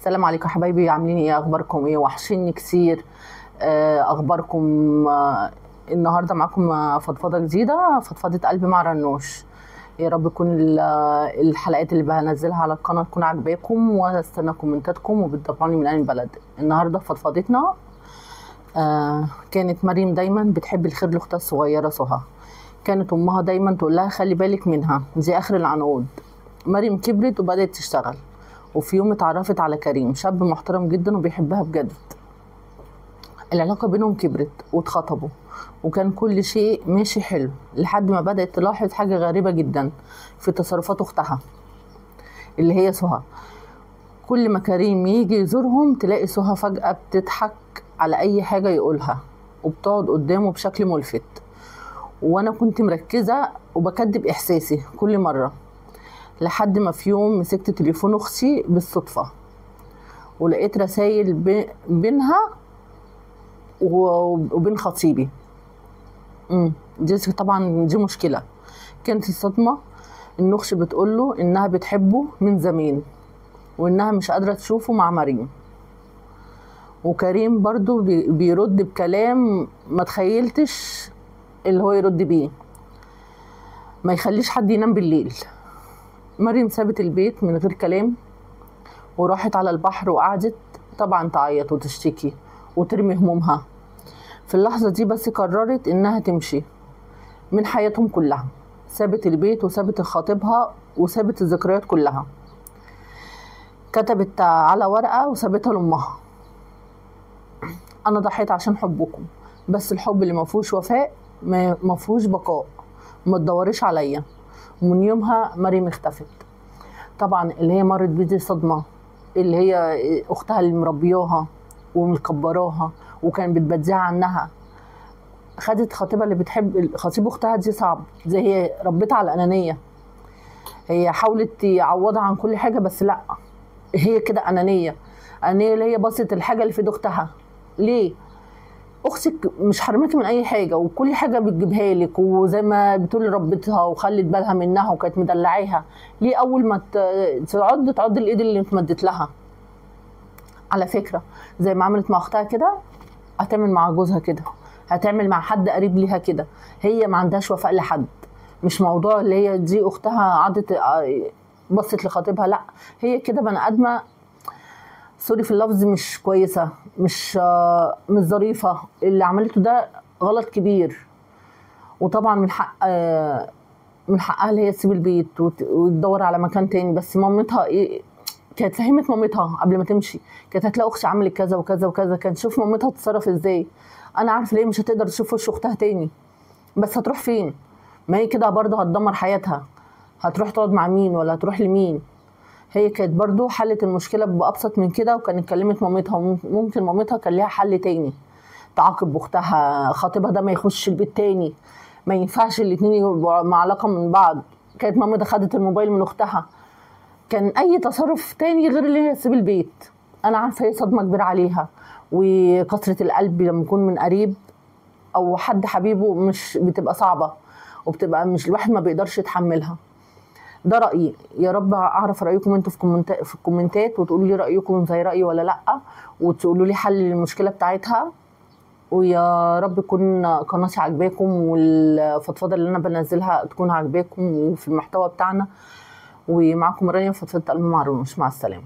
السلام عليكم يا حبايبي، عاملين ايه؟ اخباركم ايه؟ وحشيني كتير. اخباركم. النهارده معاكم فضفضه جديده، فضفضه قلبي مع رنوش. يا رب تكون الحلقات اللي بنزلها على القناه تكون عجباكم، واستنى كومنتاتكم وبتتابعوني من اي بلد. النهارده فضفضتنا كانت مريم دايما بتحب الخير لاختها الصغيره سهى. كانت امها دايما تقول لها خلي بالك منها، دي اخر العنقود. مريم كبرت وبدات تشتغل، وفي يوم اتعرفت على كريم، شاب محترم جدا وبيحبها بجد. العلاقة بينهم كبرت واتخطبوا، وكان كل شيء ماشي حلو لحد ما بدأت تلاحظ حاجة غريبة جدا في تصرفات أختها اللي هي سهى. كل ما كريم يجي يزورهم تلاقي سهى فجأة بتضحك على أي حاجة يقولها، وبتقعد قدامه بشكل ملفت. وأنا كنت مركزة وبكدب إحساسي كل مرة، لحد ما في يوم مسكت تليفون أختي بالصدفة ولقيت رسائل بينها وبين خطيبي. دي طبعا دي مشكلة. كانت الصدمة ان اختي بتقوله انها بتحبه من زمان، وانها مش قادرة تشوفه مع مريم. وكريم برضو بيرد بكلام ما تخيلتش اللي هو يرد بيه، ما يخليش حد ينام بالليل. مريم سابت البيت من غير كلام وراحت على البحر وقعدت طبعا تعيط وتشتكي وترمي همومها. في اللحظة دي بس قررت انها تمشي من حياتهم كلها، سابت البيت وسابت خطيبها وسابت الذكريات كلها. كتبت على ورقة وسابتها لأمها: انا ضحيت عشان حبكم، بس الحب اللي مفهوش وفاء مفهوش بقاء، ما تدوريش عليا. ومن يومها مريم اختفت. طبعا اللي هي مرت بيه دي صدمة، اللي هي اختها اللي مربياها ومكبراها وكان بتبديها عنها، خدت خطيبها اللي بتحب خطيب اختها. دي صعب، زي هي ربتها على الانانيه. هي حاولت تعوضها عن كل حاجه، بس لا، هي كده انانيه اللي هي بصت الحاجه اللي في ايد اختها. ليه؟ اختك مش حرماكي من اي حاجه، وكل حاجه بتجيبها لك، وزي ما بتقولي ربتها وخلت بالها منها وكانت مدلعاها. ليه اول ما تعض الايد اللي اتمدت لها؟ على فكره زي ما عملت مع اختها كده هتعمل مع جوزها كده، هتعمل مع حد قريب ليها كده. هي ما عندهاش وفاء لحد. مش موضوع اللي هي دي اختها عضت بصت لخطيبها، لا، هي كده بني ادمه، سوري في اللفظ، مش كويسه، مش ظريفه. اللي عملته ده غلط كبير. وطبعا من حقها اللي هي تسيب البيت وتدور على مكان تاني. بس مامتها ايه؟ كانت فهمت مامتها قبل ما تمشي، كانت هتلاقي اختي عملت كذا وكذا وكذا، كانت تشوف مامتها تتصرف ازاي. انا عارفه ليه مش هتقدر تشوف وش اختها تاني، بس هتروح فين؟ ما هي كده برضه هتدمر حياتها. هتروح تقعد مع مين ولا هتروح لمين؟ هي كانت برضه حلت المشكله بابسط من كده، وكانت كلمت مامتها، وممكن مامتها كان ليها حل تاني تعاقب اختها. خطيبها ده ما يخش البيت تاني، ما ينفعش الاتنين يبقوا مع علاقه من بعض. كانت مامتها خدت الموبايل من اختها، كان اي تصرف تاني غير اللي هي تسيب البيت. انا عارفه هي صدمه كبيره عليها، وكسره القلب لما يكون من قريب او حد حبيبه مش بتبقى صعبه، وبتبقى مش الواحد ما بيقدرش يتحملها. ده رايي. يا رب اعرف رايكم انتوا في الكومنتات، وتقولوا لي رايكم زي رايي ولا لا، وتقولوا لي حل المشكله بتاعتها. ويا رب تكون قناتي عجباكم، والفضفضه اللي انا بنزلها تكون عجباكم وفي المحتوى بتاعنا. ومعكم رانيا، فضفضه قلبي مع رنوش. مع السلامه.